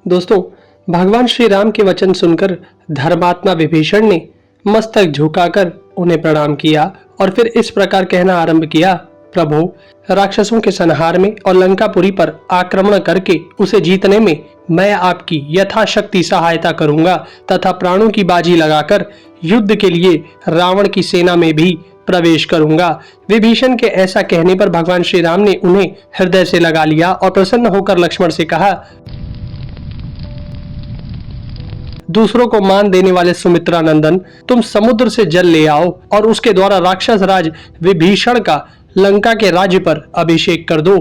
दोस्तों, भगवान श्री राम के वचन सुनकर धर्मात्मा विभीषण ने मस्तक झुकाकर उन्हें प्रणाम किया और फिर इस प्रकार कहना आरंभ किया। प्रभु, राक्षसों के संहार में और लंकापुरी पर आक्रमण करके उसे जीतने में मैं आपकी यथाशक्ति सहायता करूंगा तथा प्राणों की बाजी लगाकर युद्ध के लिए रावण की सेना में भी प्रवेश करूंगा। विभीषण के ऐसा कहने पर भगवान श्री राम ने उन्हें हृदय से लगा लिया और प्रसन्न होकर लक्ष्मण से कहा, दूसरों को मान देने वाले सुमित्रा नंदन, तुम समुद्र से जल ले आओ और उसके द्वारा राक्षस राज विभीषण का लंका के राज्य पर अभिषेक कर दो।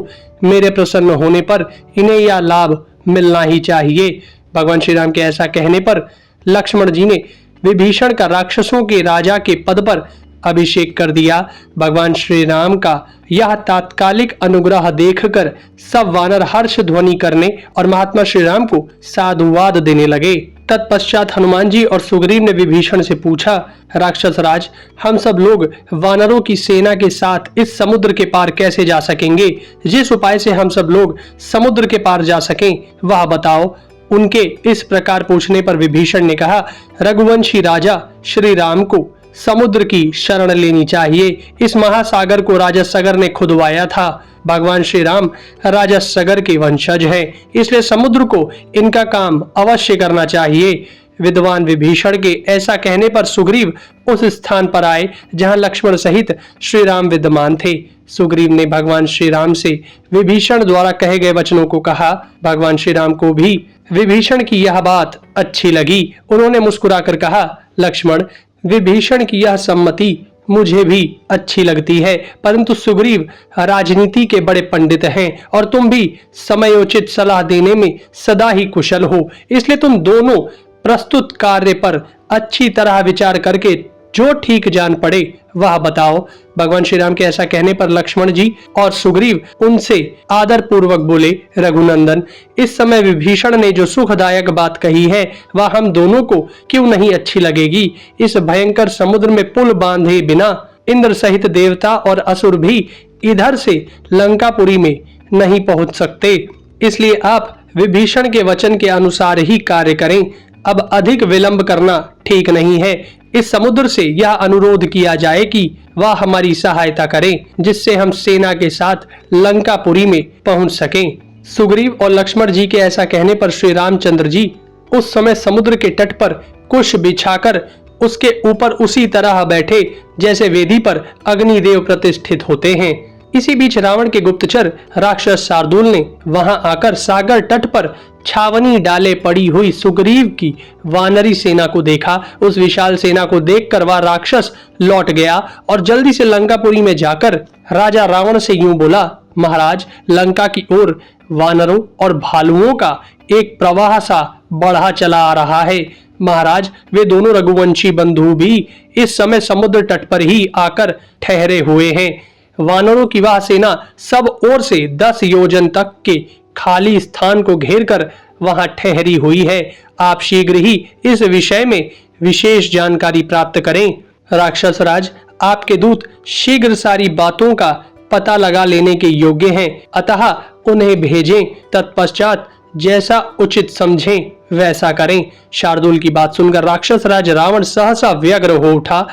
मेरे प्रसन्न होने पर इन्हें यह लाभ मिलना ही चाहिए। भगवान श्री राम के ऐसा कहने पर लक्ष्मण जी ने विभीषण का राक्षसों के राजा के पद पर अभिषेक कर दिया। भगवान श्री राम का यह तात्कालिक अनुग्रह देखकर सब वानर हर्ष ध्वनि करने और महात्मा श्री राम को साधुवाद देने लगे। तत्पश्चात हनुमान जी और सुग्रीव ने विभीषण से पूछा, राक्षस राज, हम सब लोग वानरों की सेना के साथ इस समुद्र के पार कैसे जा सकेंगे? जिस उपाय से हम सब लोग समुद्र के पार जा सकें वह बताओ। उनके इस प्रकार पूछने पर विभीषण ने कहा, रघुवंशी राजा श्री राम को समुद्र की शरण लेनी चाहिए। इस महासागर को राजा सगर ने खुदवाया था। भगवान श्री राम राजा सगर के वंशज हैं, इसलिए समुद्र को इनका काम अवश्य करना चाहिए। विद्वान विभीषण के ऐसा कहने पर सुग्रीव उस स्थान पर आए जहां लक्ष्मण सहित श्री राम विद्यमान थे। सुग्रीव ने भगवान श्री राम से विभीषण द्वारा कहे गए वचनों को कहा। भगवान श्री राम को भी विभीषण की यह बात अच्छी लगी। उन्होंने मुस्कुराकर कहा, लक्ष्मण, विभीषण की यह सम्मति मुझे भी अच्छी लगती है, परंतु सुग्रीव राजनीति के बड़े पंडित हैं और तुम भी समयोचित सलाह देने में सदा ही कुशल हो, इसलिए तुम दोनों प्रस्तुत कार्य पर अच्छी तरह विचार करके जो ठीक जान पड़े वह बताओ। भगवान श्री राम के ऐसा कहने पर लक्ष्मण जी और सुग्रीव उनसे आदर पूर्वक बोले, रघुनंदन, इस समय विभीषण ने जो सुखदायक बात कही है वह हम दोनों को क्यों नहीं अच्छी लगेगी। इस भयंकर समुद्र में पुल बांधे बिना इंद्र सहित देवता और असुर भी इधर से लंकापुरी में नहीं पहुंच सकते, इसलिए आप विभीषण के वचन के अनुसार ही कार्य करें। अब अधिक विलंब करना ठीक नहीं है। इस समुद्र से यह अनुरोध किया जाए कि वह हमारी सहायता करें, जिससे हम सेना के साथ लंकापुरी में पहुंच सकें। सुग्रीव और लक्ष्मण जी के ऐसा कहने पर श्री रामचंद्र जी उस समय समुद्र के तट पर कुश बिछाकर उसके ऊपर उसी तरह बैठे जैसे वेदी पर अग्निदेव प्रतिष्ठित होते हैं। इसी बीच रावण के गुप्तचर राक्षस शार्दूल ने वहां आकर सागर तट पर छावनी डाले पड़ी हुई सुग्रीव की वानरी सेना को देखा। उस विशाल सेना को देखकर वह राक्षस लौट गया और जल्दी से लंकापुरी में जाकर राजा रावण से यूं बोला, महाराज, लंका की ओर वानरों और भालुओं का एक प्रवाह सा बढ़ा चला आ रहा है। महाराज, वे दोनों रघुवंशी बंधु भी इस समय समुद्र तट पर ही आकर ठहरे हुए हैं। वानरों की वह सेना सब ओर से 10 योजन तक के खाली स्थान को घेरकर वहां ठहरी हुई है। आप शीघ्र ही इस विषय में विशेष जानकारी प्राप्त करें। राक्षस राज, आपके दूत शीघ्र सारी बातों का पता लगा लेने के योग्य हैं, अतः उन्हें भेजें। तत्पश्चात जैसा उचित समझें वैसा करें। शार्दूल की बात सुनकर राक्षस राज रावण सहसा व्यग्र हो उठा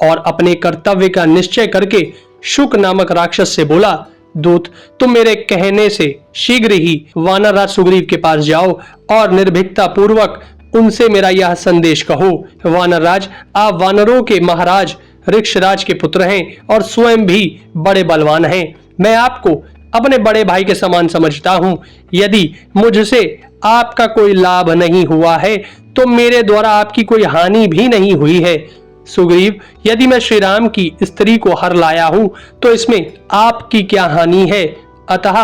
और अपने कर्तव्य का निश्चय करके शुक नामक राक्षस से बोला, दूत, तुम मेरे कहने से शीघ्र ही वानर राज सुग्रीव के पास जाओ और निर्भीकता पूर्वक उनसे मेरा यह संदेश कहो। वानर राज, आप वानरों के महाराज ऋक्षराज के पुत्र हैं और स्वयं भी बड़े बलवान हैं। मैं आपको अपने बड़े भाई के समान समझता हूं। यदि मुझसे आपका कोई लाभ नहीं हुआ है तो मेरे द्वारा आपकी कोई हानि भी नहीं हुई है। सुग्रीव, यदि मैं श्री राम की स्त्री को हर लाया हूं तो इसमें आपकी क्या हानि है? अतः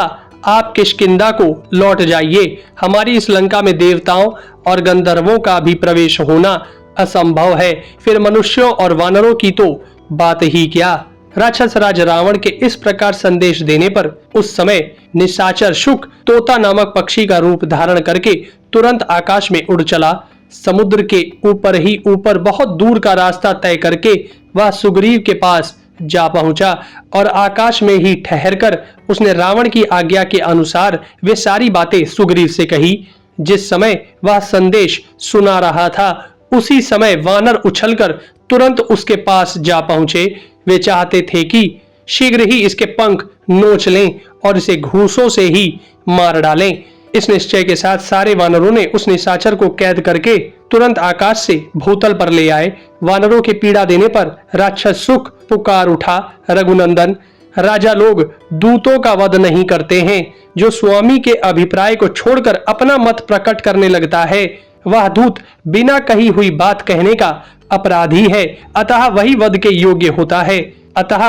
आप किष्किंधा को लौट जाइए। हमारी इस लंका में देवताओं और गंधर्वों का भी प्रवेश होना असंभव है, फिर मनुष्यों और वानरों की तो बात ही क्या। राक्षस राज रावण के इस प्रकार संदेश देने पर उस समय निशाचर शुक तोता नामक पक्षी का रूप धारण करके तुरंत आकाश में उड़ चला। समुद्र के ऊपर ही ऊपर बहुत दूर का रास्ता तय करके वह सुग्रीव के पास जा पहुंचा और आकाश में ही ठहरकर उसने रावण की आज्ञा के अनुसार वे सारी बातें सुग्रीव से कही। जिस समय वह संदेश सुना रहा था उसी समय वानर उछलकर तुरंत उसके पास जा पहुंचे। वे चाहते थे कि शीघ्र ही इसके पंख नोच लें और इसे घूंसों से ही मार डालें। इस निश्चय के साथ सारे वानरों ने उस निशाचर को कैद करके तुरंत आकाश से भूतल पर ले आए। वानरों के पीड़ा देने पर राक्षस शुक पुकार उठा, रघुनंदन, राजा लोग दूतों का वध नहीं करते हैं। जो स्वामी के अभिप्राय को छोड़कर अपना मत प्रकट करने लगता है वह दूत बिना कही हुई बात कहने का अपराधी है, अतः वही वध के योग्य होता है। अतः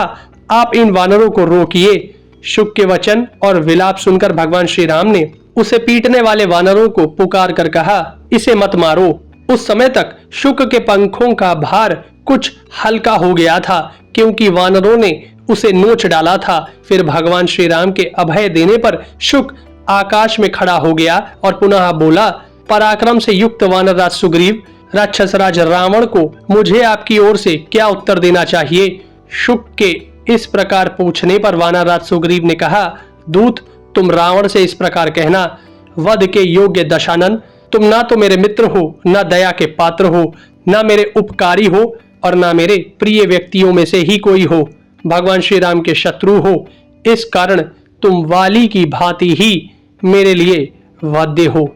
आप इन वानरों को रोकिए। शुक के वचन और विलाप सुनकर भगवान श्री राम ने उसे पीटने वाले वानरों को पुकार कर कहा, इसे मत मारो। उस समय तक शुक के पंखों का भार कुछ हल्का हो गया था क्योंकि वानरों ने उसे नोच डाला था। फिर भगवान श्री राम के अभय देने पर शुक आकाश में खड़ा हो गया और पुनः बोला, पराक्रम से युक्त वानरराज सुग्रीव, राक्षस राज रावण को मुझे आपकी ओर से क्या उत्तर देना चाहिए? शुक के इस प्रकार पूछने पर वानरराज सुग्रीव ने कहा, दूत, तुम रावण से इस प्रकार कहना, वध के योग्य दशानन, तुम ना तो मेरे मित्र हो, ना दया के पात्र हो, ना मेरे उपकारी हो और ना मेरे प्रिय व्यक्तियों में से ही कोई हो। भगवान श्री राम के शत्रु हो, इस कारण तुम वाली की भांति ही मेरे लिए वध्य हो।